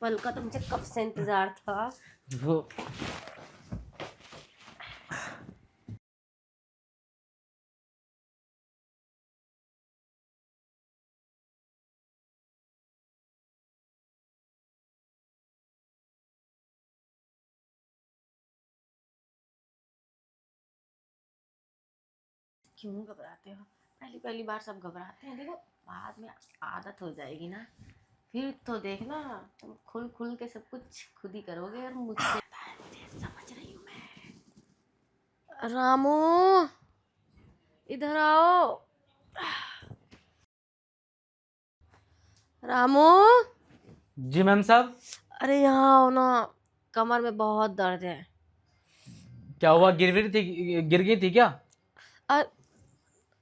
पल का तो मुझे कब से इंतजार था। वो क्यों घबराते हो? पहली पहली बार सब घबराते हैं, देखो बाद में आदत हो जाएगी ना, फिर तो देखना तुम खुल खुल के सब कुछ खुद ही करोगे और मुझसे समझ रही हूँ मैं। रामू, इधर आओ। रामू, जी मैम साहब। अरे यहाँ आओ ना, कमर में बहुत दर्द है। क्या हुआ, गिर गई थी क्या? अ-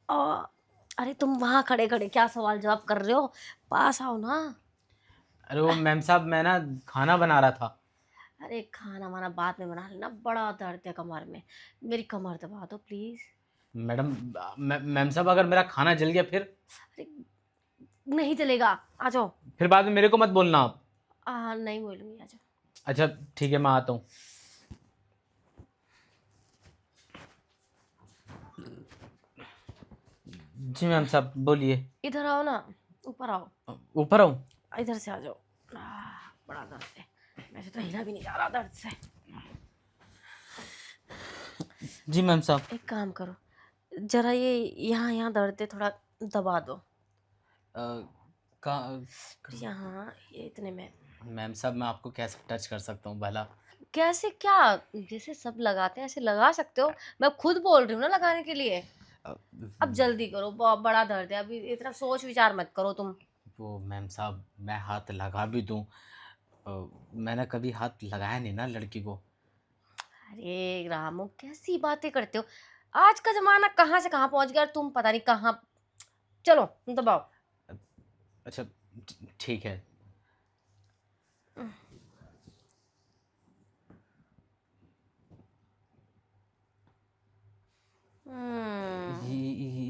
अ- अरे तुम वहां खड़े खड़े क्या सवाल जवाब कर रहे हो? पास आओ ना। अरे वो मैम साहब, मैं ना खाना बना रहा था। अरे खाना वाना बाद में बना लेना, बड़ा दर्द है कमर में। मेरी कमर दबा दो प्लीज। मैडम, मैम साहब, अगर मेरा खाना जल गया फिर? अरे नहीं चलेगा, आ जाओ। फिर बाद में मेरे को मत बोलना आप। नहीं बोलूंगी, आ जाओ। अच्छा ठीक है, मैं आता हूँ। जी मैम साहब, बोलिए। इधर आओ ना, ऊपर आओ। ऊपर आऊँ? इधर से आ जाओ। बड़ा दर्द है, वैसे तो हिला भी नहीं जा रहा दर्द से। जी मैम साहब। एक काम करो, जरा ये यहाँ यहाँ दर्द है, थोड़ा दबा दो। यहाँ ये इतने में। मैम साहब, मैं आपको कैसे टच कर सकता हूँ भला? कैसे क्या? जैसे सब लगाते हैं ऐसे लगा सकते हो। मैं खुद बोल रही हूँ ना लगाने के लिए। अ, अब जल्दी करो, बड़ा दर्द है, अभी इतना सोच विचार मत करो तुम। वो मैम साहब, मैं हाथ लगा भी दूँ, मैंने कभी हाथ लगाया नहीं ना लड़की को। अरे रामू, कैसी बातें करते हो? आज का जमाना कहाँ से कहाँ पहुंच गया और तुम पता नहीं कहाँ। चलो दबाओ। अच्छा ठीक है। हम्म।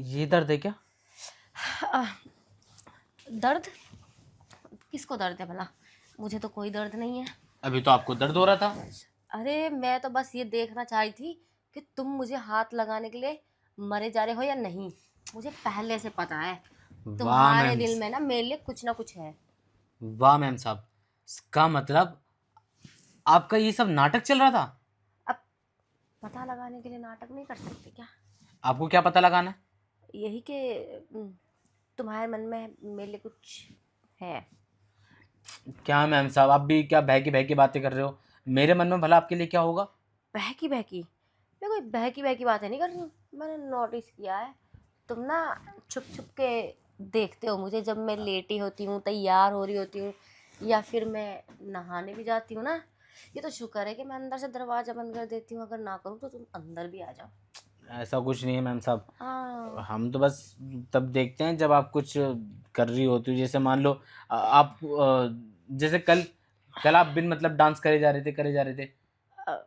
ये दर्द है क्या? आह, दर्द? किसको दर्द है भला? मुझे तो कोई दर्द नहीं है। अभी तो आपको दर्द हो रहा था। अरे मैं तो बस ये देखना चाह रही थी कि तुम मुझे हाथ लगाने के लिए मरे जा रहे हो या नहीं। मुझे पहले से पता है वाह तुम्हारे मैम। दिल में ना मेरे लिए कुछ ना कुछ है। वाह मैम साहब, इसका मतलब आपका ये सब नाटक चल रहा था? अब पता लगाने के लिए नाटक नहीं कर सकते क्या? आपको क्या पता लगाना है? यही कि तुम्हारे मन में मेरे लिए कुछ है। क्या मैम साहब, आप भी क्या बहकी बहकी बातें कर रहे हो? मेरे मन में भला आपके लिए क्या होगा? बहकी बहकी? मैं कोई बहकी बहकी बातें नहीं कर रही हूँ। मैंने नोटिस किया है तुम ना छुप छुप के देखते हो मुझे, जब मैं लेटी होती हूँ, तैयार हो रही होती हूँ, या फिर मैं नहाने भी जाती हूँ ना। ये तो शुक्र है कि मैं अंदर से दरवाजा बंद कर देती हूँ, अगर ना करूँ तो तुम अंदर भी आ जाओ। ऐसा कुछ नहीं है मैम साहब। हाँ। हम तो बस तब देखते हैं जब आप कुछ कर रही होती हो। जैसे मान लो आप जैसे कल कल आप बिन मतलब डांस करे जा रहे थे। अ,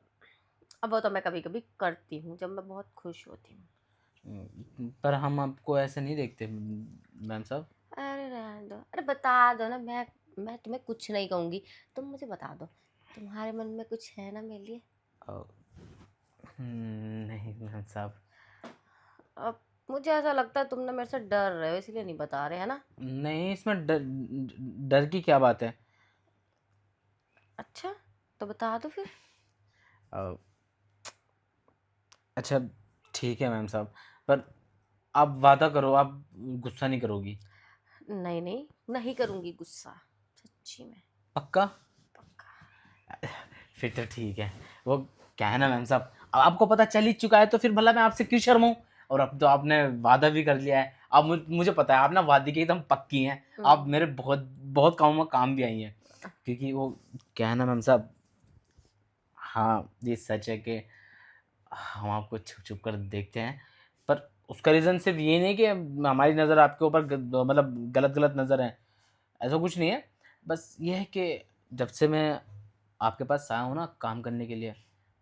अब वो तो मैं कभी कभी करती हूँ जब मैं बहुत खुश होती हूँ। पर हम आपको ऐसे नहीं देखते मैम साहब। अरे रहने दो, अरे बता दो ना, मैं तुम्हें कुछ नहीं कहूँगी। तुम मुझे बता दो, तुम्हारे मन में कुछ है ना मेरे लिए? अ, नहीं मैम साहब। अब मुझे ऐसा लगता है तुम ना मेरे से डर रहे हो, इसलिए नहीं बता रहे, है ना? नहीं, इसमें डर डर की क्या बात है? अच्छा, तो बता दो फिर। अ, अच्छा ठीक है मैम साहब, पर आप वादा करो, आप गुस्सा नहीं करोगी? नहीं नहीं, नहीं करूँगी गुस्सा, सच्ची में। पक्का? पक्का। फिर तो ठीक है। वो क्या है ना मैम साहब, अब आपको पता चल ही चुका है तो फिर भला मैं आपसे क्यों शर्माऊं? और अब तो आपने वादा भी कर लिया है। अब मुझे पता है आप ना वादे की एकदम पक्की हैं। आप हम्म। मेरे बहुत बहुत कामों में काम भी आई हैं। क्योंकि वो क्या है ना मैम साहब, हाँ ये सच है कि हम आपको छुप छुप कर देखते हैं। पर उसका रीज़न सिर्फ ये नहीं कि हमारी नज़र आपके ऊपर मतलब गलत गलत नज़र है। ऐसा कुछ नहीं है। बस ये है कि जब से मैं आपके पास आया हूँ ना काम करने के लिए,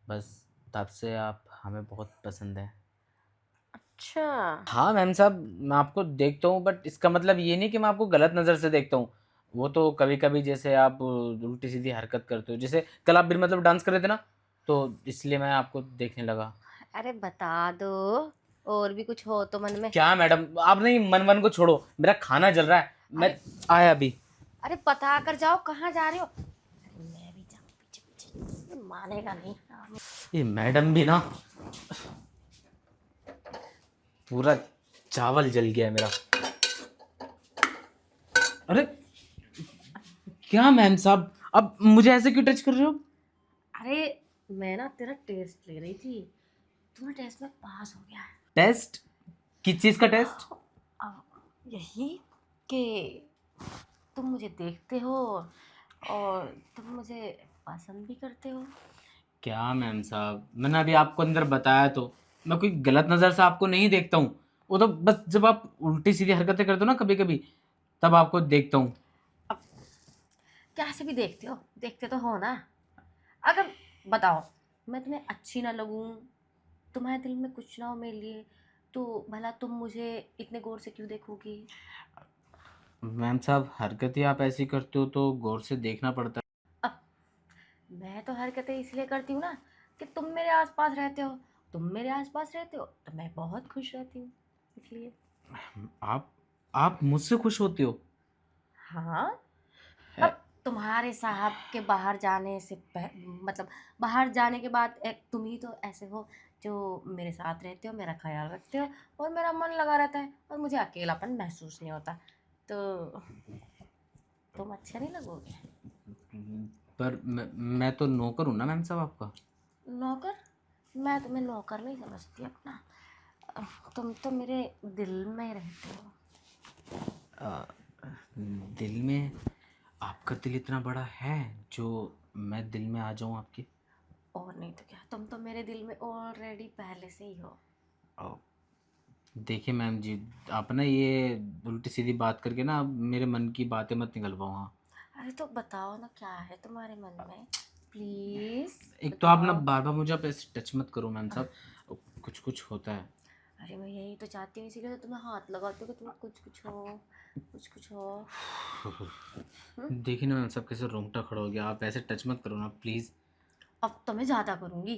बस तब से आप हमें बहुत पसंद हैं। अच्छा। हाँ मैम साहब, मैं आपको देखता हूँ बट इसका मतलब ये नहीं कि मैं आपको गलत नज़र से देखता हूँ। वो तो कभी कभी जैसे आप उल्टी सीधी हरकत करते हो, जैसे कल आप भी मतलब डांस कर रहे थे ना, तो इसलिए मैं आपको देखने लगा। अरे बता दो, और भी कुछ हो तो मन में। क्या मैडम, आप नहीं, मन मन को छोड़ो, मेरा खाना जल रहा है, मैं अरे आया अभी। अरे बता कर जाओ कहाँ जा रहे हो। अरे मैं भी जाऊँ पीछे पीछे, ये मानेगा नहीं। ये मैडम भी ना, पूरा चावल जल गया है मेरा। अरे क्या मैम साहब, अब मुझे ऐसे क्यों टच कर रहे हो? अरे मैं ना तेरा टेस्ट ले रही थी, तुम्हारा टेस्ट में पास हो गया है। टेस्ट? किस चीज का टेस्ट? आ, यही कि तुम मुझे देखते हो और तुम मुझे पसंद भी करते हो। क्या मैम साहब, मैंने अभी आपको अंदर बताया तो, मैं कोई गलत नज़र से आपको नहीं देखता हूँ। वो तो बस जब आप उल्टी सीधी हरकतें करते हो ना कभी कभी, तब आपको देखता हूँ। अब कैसे भी देखते हो, देखते तो हो ना। अगर बताओ मैं तुम्हें अच्छी ना लगूं, तुम्हारे दिल में कुछ ना हो मेरे लिए, तो भला तुम मुझे इतने गौर से क्यों देखोगी? मैम साहब, हरकतें आप ऐसी करते हो तो गौर से देखना पड़ता अब मैं तो हरकतें इसलिए करती हूँ ना कि तुम मेरे आसपास रहते हो, तुम मेरे आसपास रहते हो तो मैं बहुत खुश रहती हूँ, इसलिए। है। आप मुझसे खुश होते हो? हाँ। है। अब तुम्हारे साहब के बाहर जाने से मतलब बाहर जाने के बाद एक तुम ही तो ऐसे हो जो मेरे साथ रहते हो, मेरा ख्याल रखते हो और मेरा मन लगा रहता है और मुझे अकेलापन महसूस नहीं होता, तो तुम अच्छे नहीं लगोगे। पर मैं तो नौकर हूँ ना मैम साहब आपका। नौकर? मैं तुम्हें नौकर नहीं समझती अपना, तुम तो मेरे दिल में रहते हो। अ, दिल में? आपका दिल इतना बड़ा है जो मैं दिल में आ जाऊँ आपके? और नहीं तो क्या, तुम तो मेरे दिल में ऑलरेडी पहले से ही हो। अ, देखिए मैम जी, आप ना ये उल्टी सीधी बात करके ना अब मेरे मन की बातें मत निकलवाओ। हाँ, अरे तो बताओ ना क्या है तुम्हारे मन में, प्लीज एक तो आप ना बताओ। बार बार मुझे आप ऐसे टच मत करो मैम साहब, कुछ कुछ होता है। अरे मैं यही तो चाहती हूँ, इसीलिए तो तुम्हें हाथ लगाती हूँ कि तुम कुछ कुछ हो, कुछ कुछ हो। हम्म? देखिए ना मैम साहब, कैसे रोंगटा खड़ा हो गया, आप ऐसे टच मत करो ना प्लीज़। अब तो मैं ज़्यादा करूँगी,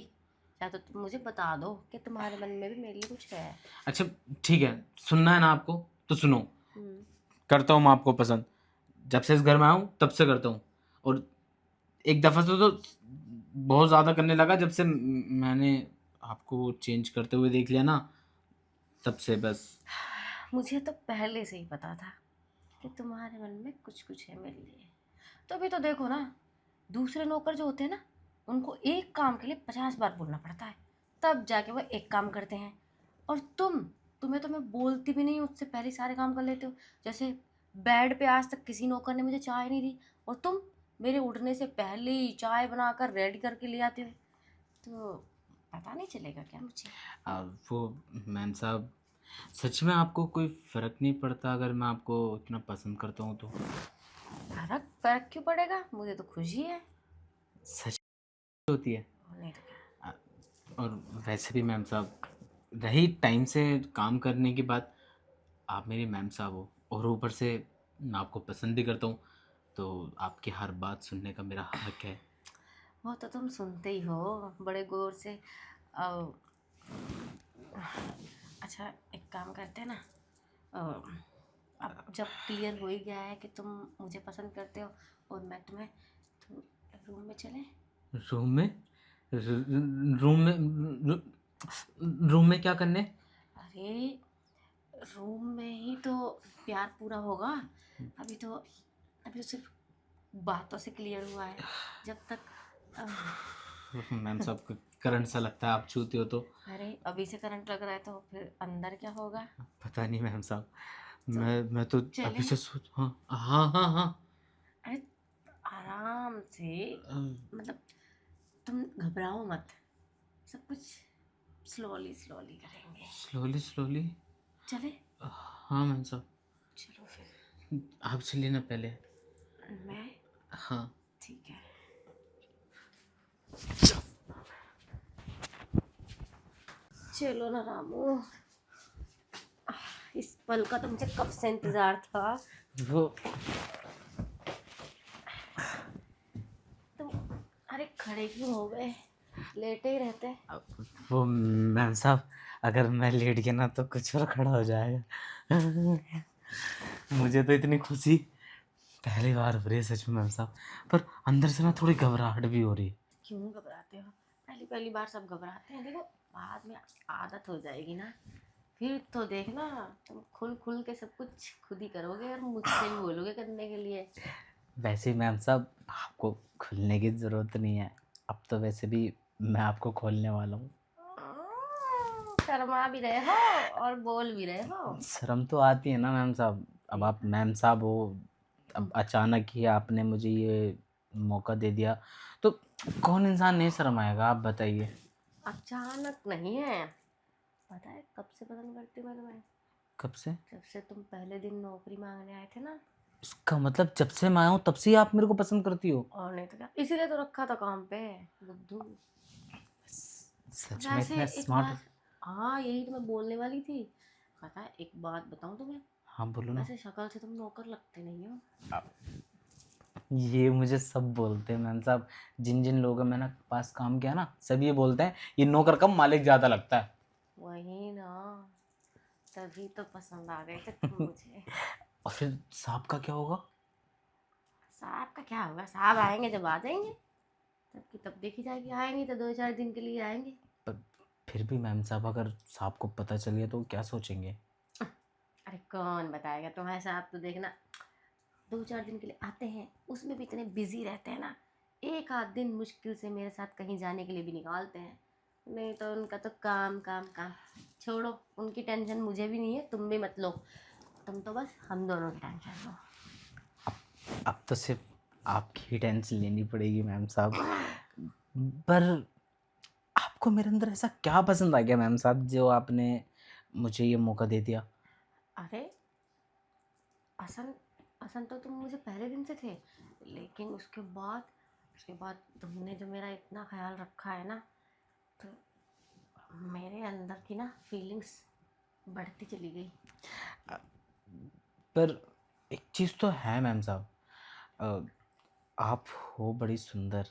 या तो तुम मुझे बता दो कि तुम्हारे मन में भी मेरे लिए कुछ है। अच्छा ठीक है, सुनना है ना आपको तो सुनो। हम्म। करता हूँ मैं आपको पसंद, जब से इस घर में आया हूँ तब से करता हूँ। और एक दफ़ा से तो बहुत ज़्यादा करने लगा जब से मैंने आपको चेंज करते हुए देख लिया ना, तब से बस। मुझे तो पहले से ही पता था कि तुम्हारे मन में कुछ कुछ है मेरे लिए, तो अभी तो देखो ना, दूसरे नौकर जो होते हैं ना, उनको एक काम के लिए 50 बार बोलना पड़ता है, तब जाके वो एक काम करते हैं। और तुम्हें तो मैं बोलती भी नहीं, उससे पहले ही सारे काम कर लेते हो। जैसे बेड पे आज तक किसी नौकर ने मुझे चाय नहीं दी, और तुम मेरे उठने से पहले ही चाय बनाकर रेडी करके ले आते हो, तो पता नहीं चलेगा क्या मुझे? वो मैम साहब, सच में आपको कोई फ़र्क नहीं पड़ता अगर मैं आपको इतना पसंद करता हूँ तो? फर्क फर्क क्यों पड़ेगा, मुझे तो खुशी है। सच होती है। नहीं तो क्या। अ, और वैसे भी मैम साहब, रही टाइम से काम करने की बात, आप मेरी मैम साहब हो और ऊपर से मैं आपको पसंद भी करता हूँ, तो आपकी हर बात सुनने का मेरा हक है। वो तो तुम सुनते ही हो बड़े गौर से। अ, अच्छा एक काम करते हैं ना, अ, अब जब क्लियर हो ही गया है कि तुम मुझे पसंद करते हो और मैं तुम्हें, तो रूम में चले। रूम में? रूम में? रूम में क्या करने? अरे रूम में ही तो प्यार पूरा होगा। अभी तो सिर्फ बातों से क्लियर हुआ है, जब तक अ, मैम साहब को करंट सा लगता है आप छूते हो तो। अरे अभी से करंट लग रहा है तो फिर अंदर क्या होगा? पता नहीं मैम साहब, तो मैं तो अभी चले। से सोच, हाँ हाँ हाँ हाँ। अरे आराम से, मतलब तुम घबराओ मत, सब कुछ स्लोली स्लोली करेंगे। Slowly slowly? चले। हाँ मैम साहब। चलो फिर। आप चलिए ना पहले। मैं? हाँ। ठीक है। चलो ना रामू, इस पल का तो मुझे कब से इंतजार था। वो खड़े क्यों हो गए? लेटे ही रहते। वो मैम साहब, अगर मैं लेट गया ना तो कुछ और खड़ा हो जाएगा। मुझे तो इतनी खुशी पहली बार हो रही है सच में मैम साहब, पर अंदर से ना थोड़ी घबराहट भी हो रही है। क्यों घबराते हो? पहली पहली बार सब घबराते हैं, देखो बाद में आदत हो जाएगी ना, फिर तो देखना तुम खुल खुल के सब कुछ खुद ही करोगे और मुझसे भी बोलोगे करने के लिए। वैसे ही मैम साहब, आपको खुलने की ज़रूरत नहीं है, अब तो वैसे भी मैं आपको खोलने वाला हूँ। शर्मा भी रहे हो और बोल भी रहे हो। शर्म तो आती है ना मैम साहब, अब आप मैम साहब हो, अब अचानक ही आपने मुझे ये मौका दे दिया तो कौन इंसान नहीं शर्माएगा, आप बताइए। अचानक नहीं है, पता है कब से पसंद करती हूँ मैं तुम्हें? कब से? जब से तुम पहले दिन नौकरी मांगने आए थे ना। उसका मतलब जब से मैं आया हूँ तब से ही आप मेरे को पसंद करती हो? और नहीं तो क्या, इसीलिए तो रखा था काम पे, बुद्धू। सच में वैसे इतने एक स्मार्ट? बात, हाँ यही तो मैं बोलने वाली थी। पता है एक बात बताऊँ तुम्हें, हाँ बोलो ना। वैसे शक्ल से तुम नौकर लगते नहीं हो। ये मुझे सब बोलते हैं मैम साहब, जिन जिन लोगों के मैंने पास काम किया ना, सब ये बोलते हैं ये नौकर कम मालिक ज़्यादा लगता है। वही ना, तभी तो पसंद आ गए थे तुम मुझे। और फिर साहब का क्या होगा? साहब का क्या होगा, साहब आएंगे जब आ जाएंगे, तब की तब देखी जाएगी। आएंगे तो 2-4 दिन के लिए आएंगे। पर फिर भी मैम साहब, अगर साहब को पता चल गया तो वो क्या सोचेंगे? अरे कौन बताएगा, तुम्हारे साहब तो देखना 2-4 दिन के लिए आते हैं, उसमें भी इतने बिजी रहते हैं ना, एक आध दिन मुश्किल से मेरे साथ कहीं जाने के लिए भी निकालते हैं। नहीं तो उनका तो काम काम काम। छोड़ो, उनकी टेंशन मुझे भी नहीं है, तुम भी मत लो, तुम तो बस हम दोनों की टेंशन लो। अब तो सिर्फ आपकी ही टेंशन लेनी पड़ेगी मैम साहब। पर आपको मेरे अंदर ऐसा क्या पसंद आ गया मैम साहब जो आपने मुझे ये मौका दे दिया? अरे पसंद, पसंद तो तुम मुझे पहले दिन से थे, लेकिन उसके बाद तुमने जो मेरा इतना ख्याल रखा है ना, तो मेरे अंदर की ना फीलिंग्स बढ़ती चली गई। पर एक चीज़ तो है मैम साहब, आप हो बड़ी सुंदर।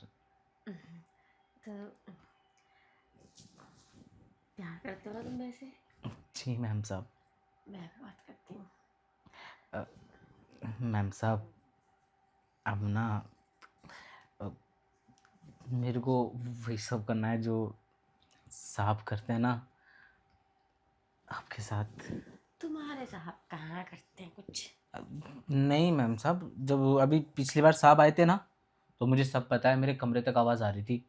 तो प्यार करते हो ना तुम वैसे? जी मैम साहब। मैं भी बात करती हूँ। मैम साहब, अब ना अ, मेरे को वही सब करना है जो साहब करते हैं ना आपके साथ। तुम्हारे साहब कहाँ करते हैं कुछ? नहीं मैम साहब, जब अभी पिछली बार साहब आए थे ना तो मुझे सब पता है, मेरे कमरे तक आवाज़ आ रही थी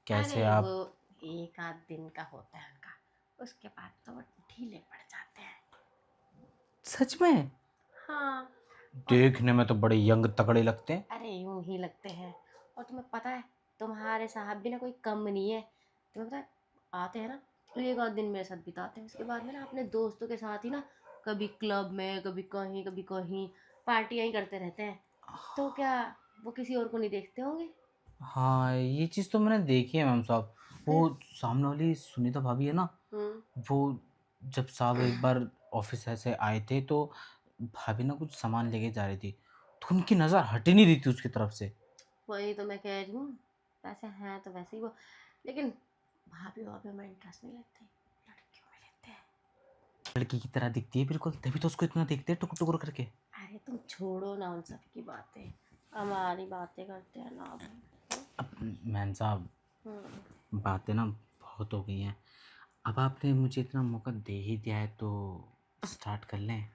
कैसे अरे वो आप। एक आध दिन का होता है उनका, उसके बाद तो वो ढीले पड़ जाते हैं। सच में? हाँ। और देखने में तो बड़े यंग तगड़े लगते हैं। अरे यूं ही लगते हैं। और तुम्हें पता है, तुम्हारे साहब भी ना कोई कम नहीं है। तुम्हें पता है, आते हैं ना तो एक आध दिन मेरे साथ बिताते हैं, उसके बाद में ना अपने दोस्तों के साथ ही ना, कभी क्लब में कभी कहीं पार्टियां ही करते रहते हैं। तो क्या वो किसी और को नहीं देखते होंगे? हाँ ये चीज़ तो मैंने देखी है मैम साहब। वो फिर सामने वाली सुनीता भाभी है ना, हम्म। वो जब साहब एक बार ऑफिस ऐसे आए थे तो भाभी ना कुछ सामान लेके जा रही थी तो उनकी नज़र हट ही नहीं रही थी उसकी तरफ से। वही तो मैं कह रही हूँ, वैसे हैं तो वैसे ही वो, लेकिन भाभी भाभी में इंटरेस्ट नहीं लेते, लड़कियों में लेते हैं। लड़की की तरह दिखती है बिल्कुल, तभी तो उसको इतना देखते हैं टुकुर टुकुर करके। अरे तुम छोड़ो ना उन सब की बातें, हमारी बातें करते हैं ना अब। अब मैम साहब, हम्म। बातें ना बहुत हो गई हैं, अब आपने मुझे इतना मौका दे ही दिया है तो स्टार्ट कर लें।